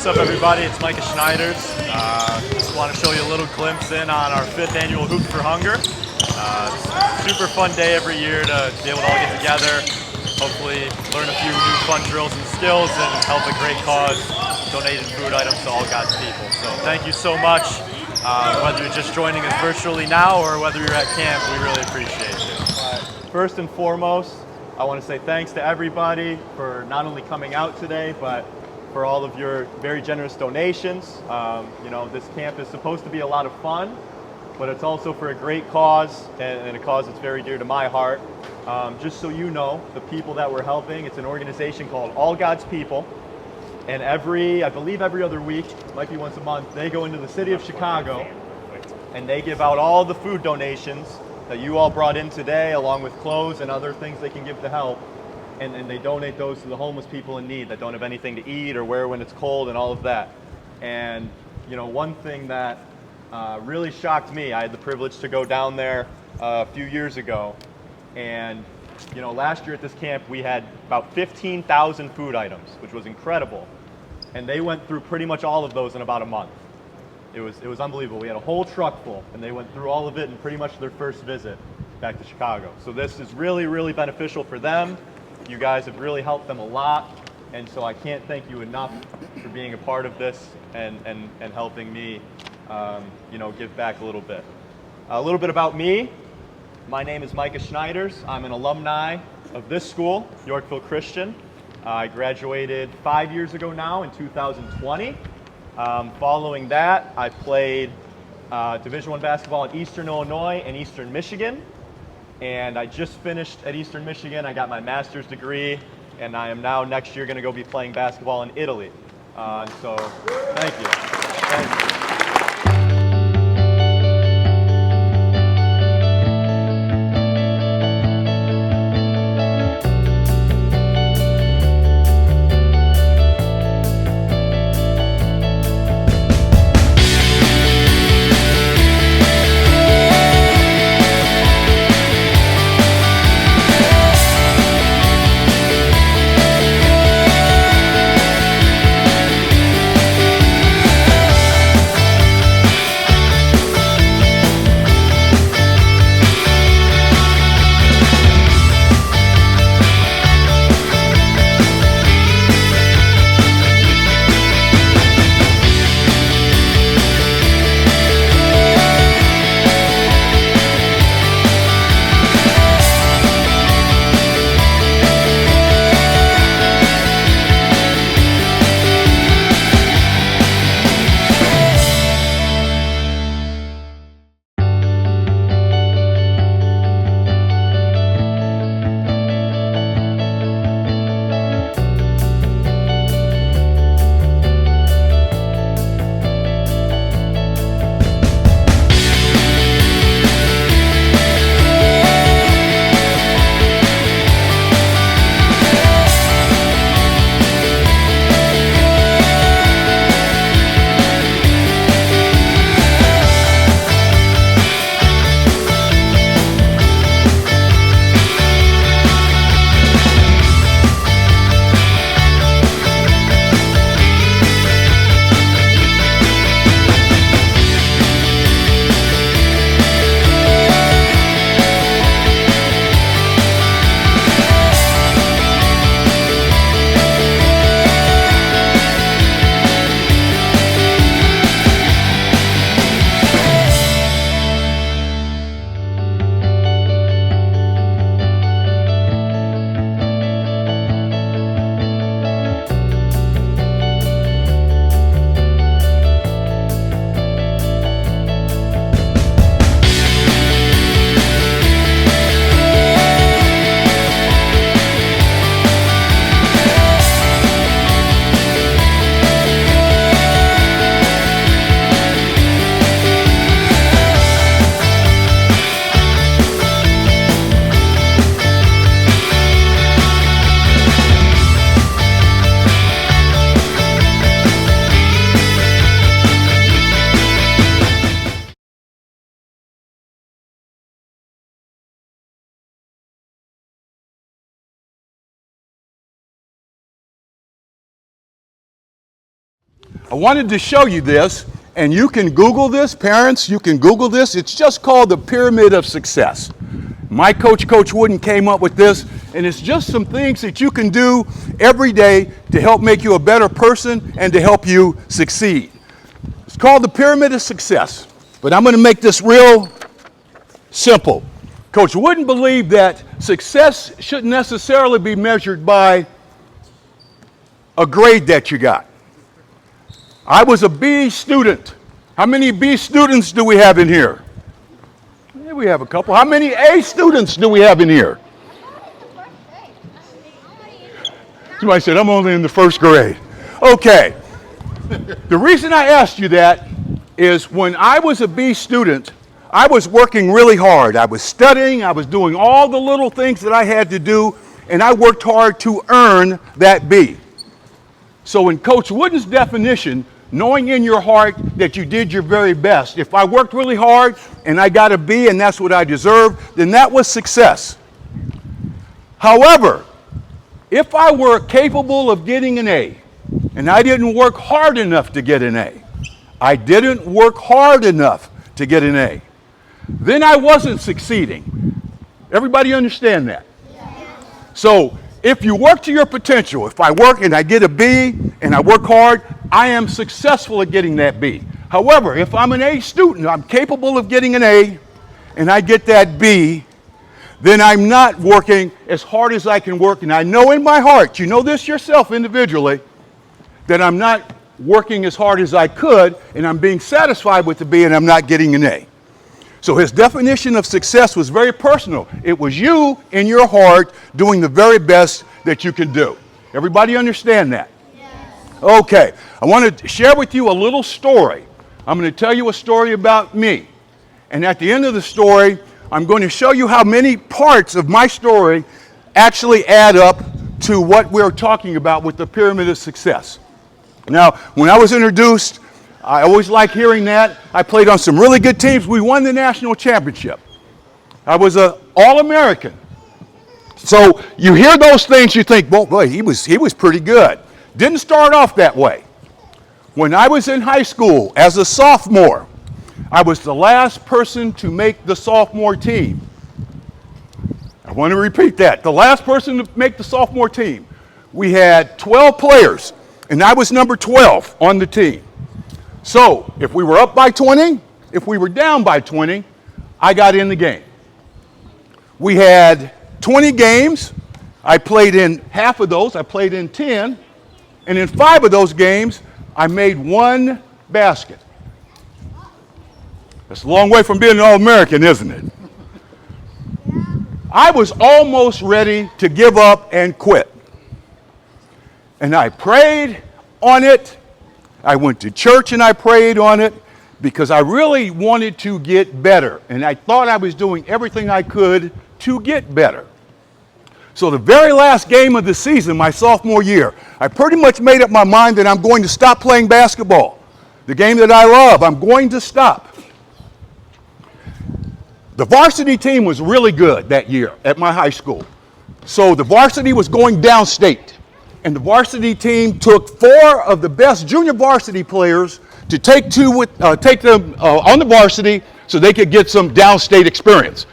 What's up, everybody? It's Micah Schnyders. Just want to show you a little glimpse in on our 5th annual Hoops for Hunger. Super fun day every year to be able to all get together, hopefully learn a few new fun drills and skills, and help a great cause, donating food items to all God's people. So thank you so much. Whether you're just joining us virtually now or whether you're at camp, we really appreciate you. First and foremost, I want to say thanks to everybody for not only coming out today, but for all of your very generous donations. This camp is supposed to be a lot of fun, but it's also for a great cause and a cause that's very dear to my heart. Just so you know, the people that we're helping, it's an organization called All God's People. And I believe every other week, might be once a month, they go into the city of Chicago and they give out all the food donations that you all brought in today, along with clothes and other things they can give to help. And they donate those to the homeless people in need that don't have anything to eat or wear when it's cold and all of that. And one thing that really shocked me, I had the privilege to go down there a few years ago, and last year at this camp we had about 15,000 food items, which was incredible. And they went through pretty much all of those in about a month. It was unbelievable. We had a whole truck full, and they went through all of it in pretty much their first visit back to Chicago. So this is really, really beneficial for them. You guys have really helped them a lot, and so I can't thank you enough for being a part of this and helping me, give back a little bit. A little bit about me. My name is Micah Schnyders. I'm an alumni of this school, Yorkville Christian. I graduated 5 years ago now in 2020. Following that, I played Division I basketball at Eastern Illinois and Eastern Michigan. And I just finished at Eastern Michigan. I got my master's degree, and I am now next year going to go be playing basketball in Italy. So thank you. Thank you. I wanted to show you this, and you can Google this, parents, you can Google this. It's just called the Pyramid of Success. My coach, Coach Wooden, came up with this, and it's just some things that you can do every day to help make you a better person and to help you succeed. It's called the Pyramid of Success, but I'm going to make this real simple. Coach Wooden believed that success shouldn't necessarily be measured by a grade that you got. I was a B student. How many B students do we have in here? Yeah, we have a couple. How many A students do we have in here? Somebody said, I'm only in the first grade. Okay. The reason I asked you that is when I was a B student, I was working really hard. I was studying. I was doing all the little things that I had to do, and I worked hard to earn that B. So in Coach Wooden's definition, knowing in your heart that you did your very best, if I worked really hard and I got a B and that's what I deserved, then that was success. However, if I were capable of getting an A and I didn't work hard enough to get an A, I didn't work hard enough to get an A, then I wasn't succeeding. Everybody understand that? So if you work to your potential, if I work and I get a B and I work hard, I am successful at getting that B. However, if I'm an A student, I'm capable of getting an A and I get that B, then I'm not working as hard as I can work. And I know in my heart, you know this yourself individually, that I'm not working as hard as I could and I'm being satisfied with the B and I'm not getting an A. So his definition of success was very personal. It was you in your heart doing the very best that you can do. Everybody understand that? Yes. Okay, I want to share with you a little story. I'm going to tell you a story about me. And at the end of the story, I'm going to show you how many parts of my story actually add up to what we're talking about with the pyramid of success. Now, when I was introduced, I always like hearing that. I played on some really good teams. We won the national championship. I was an All-American. So you hear those things, you think, well, boy, he was pretty good. Didn't start off that way. When I was in high school as a sophomore, I was the last person to make the sophomore team. I want to repeat that. The last person to make the sophomore team. We had 12 players, and I was number 12 on the team. So if we were up by 20, if we were down by 20, I got in the game. We had 20 games. I played in half of those. I played in 10. And in 5 of those games, I made 1 basket. That's a long way from being an All-American, isn't it? I was almost ready to give up and quit. And I prayed on it. I went to church and I prayed on it because I really wanted to get better. And I thought I was doing everything I could to get better. So the very last game of the season, my sophomore year, I pretty much made up my mind that I'm going to stop playing basketball. The game that I love, I'm going to stop. The varsity team was really good that year at my high school. So the varsity was going downstate. And the varsity team took 4 of the best junior varsity players to take them on the varsity so they could get some downstate experience.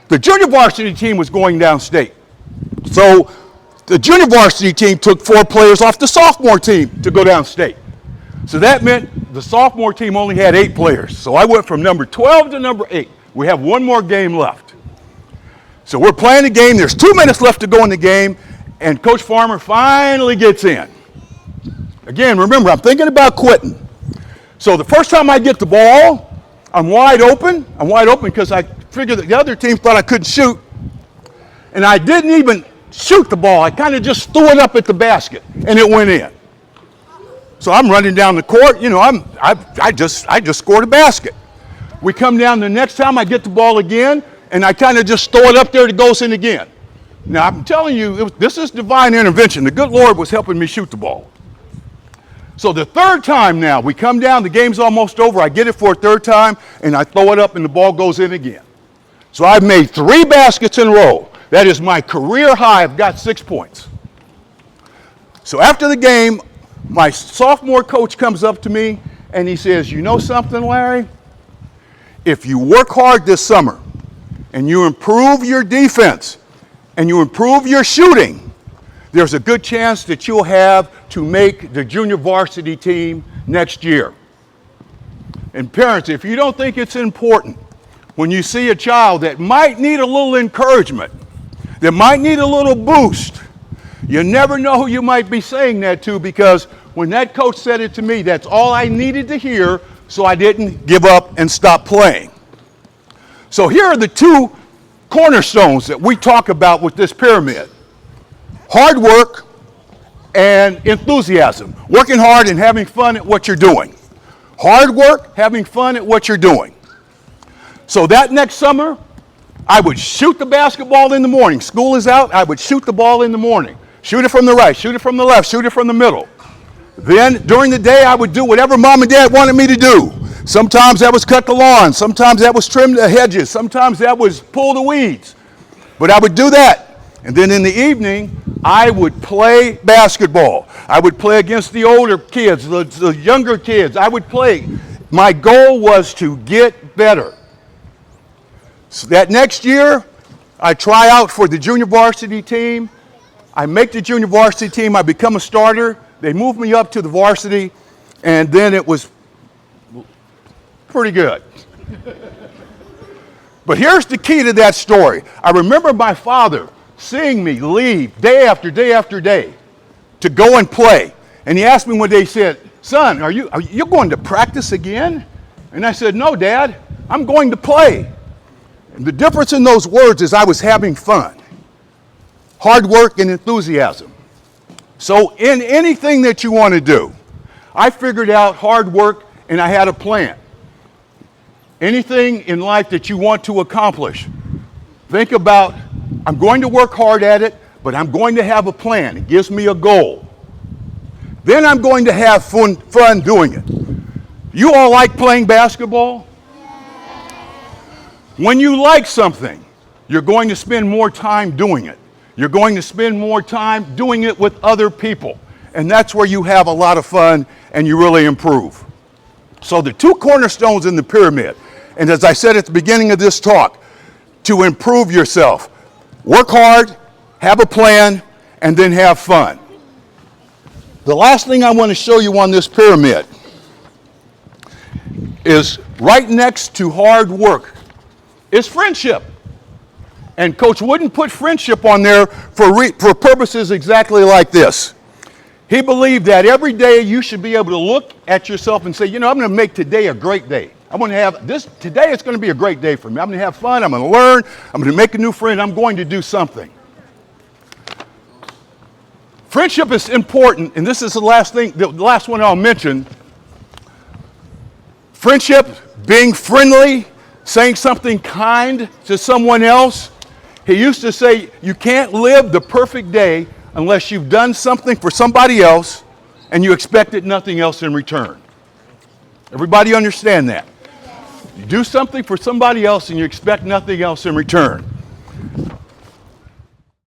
The junior varsity team was going downstate. So the junior varsity team took 4 players off the sophomore team to go downstate. So that meant the sophomore team only had 8 players. So I went from number 12 to number 8. We have 1 more game left. So we're playing the game. There's 2 minutes left to go in the game. And Coach Farmer finally gets in. Again, remember, I'm thinking about quitting. So the first time I get the ball, I'm wide open. I'm wide open because I figured that the other team thought I couldn't shoot. And I didn't even shoot the ball. I kind of just threw it up at the basket, and it went in. So I'm running down the court. You know, I just scored a basket. We come down the next time, I get the ball again, and I kind of just throw it up there, it goes in again. Now, I'm telling you, this is divine intervention. The good Lord was helping me shoot the ball. So the third time now, we come down, the game's almost over. I get it for a third time, and I throw it up, and the ball goes in again. So I've made 3 baskets in a row. That is my career high. I've got 6 points. So after the game, My sophomore coach comes up to me and he says, you know something, Larry? If you work hard this summer and you improve your defense and you improve your shooting, there's a good chance that you'll have to make the junior varsity team next year. And parents, if you don't think it's important, when you see a child that might need a little encouragement, that might need a little boost, you never know who you might be saying that to, because when that coach said it to me, that's all I needed to hear, so I didn't give up and stop playing. So here are the two cornerstones that we talk about with this pyramid: hard work and enthusiasm. Working hard and having fun at what you're doing. Hard work, having fun at what you're doing. So that next summer, I would shoot the basketball in the morning. School is out, I would shoot the ball in the morning. Shoot it from the right, shoot it from the left, shoot it from the middle. Then during the day, I would do whatever mom and dad wanted me to do. Sometimes that was cut the lawn, sometimes that was trim the hedges, sometimes that was pull the weeds. But I would do that. And then in the evening, I would play basketball. I would play against the older kids, the younger kids. I would play. My goal was to get better. So that next year, I try out for the junior varsity team. I make the junior varsity team. I become a starter. They move me up to the varsity, and then it was pretty good. But here's the key to that story. I remember my father seeing me leave day after day after day to go and play. And he asked me one day, he said, son, are you going to practice again? And I said, no, Dad, I'm going to play. And the difference in those words is I was having fun. Hard work and enthusiasm. So in anything that you want to do, I figured out hard work and I had a plan. Anything in life that you want to accomplish, think about, I'm going to work hard at it, but I'm going to have a plan. It gives me a goal. Then I'm going to have fun doing it. You all like playing basketball? When you like something, you're going to spend more time doing it. You're going to spend more time doing it with other people. And that's where you have a lot of fun and you really improve. So the two cornerstones in the pyramid, and as I said at the beginning of this talk, to improve yourself, work hard, have a plan, and then have fun. The last thing I want to show you on this pyramid is right next to hard work is friendship. And Coach Wooden put friendship on there for purposes exactly like this. He believed that every day you should be able to look at yourself and say, you know, I'm going to make today a great day. I'm going to have this, today it's going to be a great day for me. I'm going to have fun, I'm going to learn, I'm going to make a new friend, I'm going to do something. Friendship is important, and this is the last one I'll mention. Friendship, being friendly, saying something kind to someone else. He used to say, you can't live the perfect day unless you've done something for somebody else and you expected nothing else in return. Everybody understand that? You do something for somebody else and you expect nothing else in return.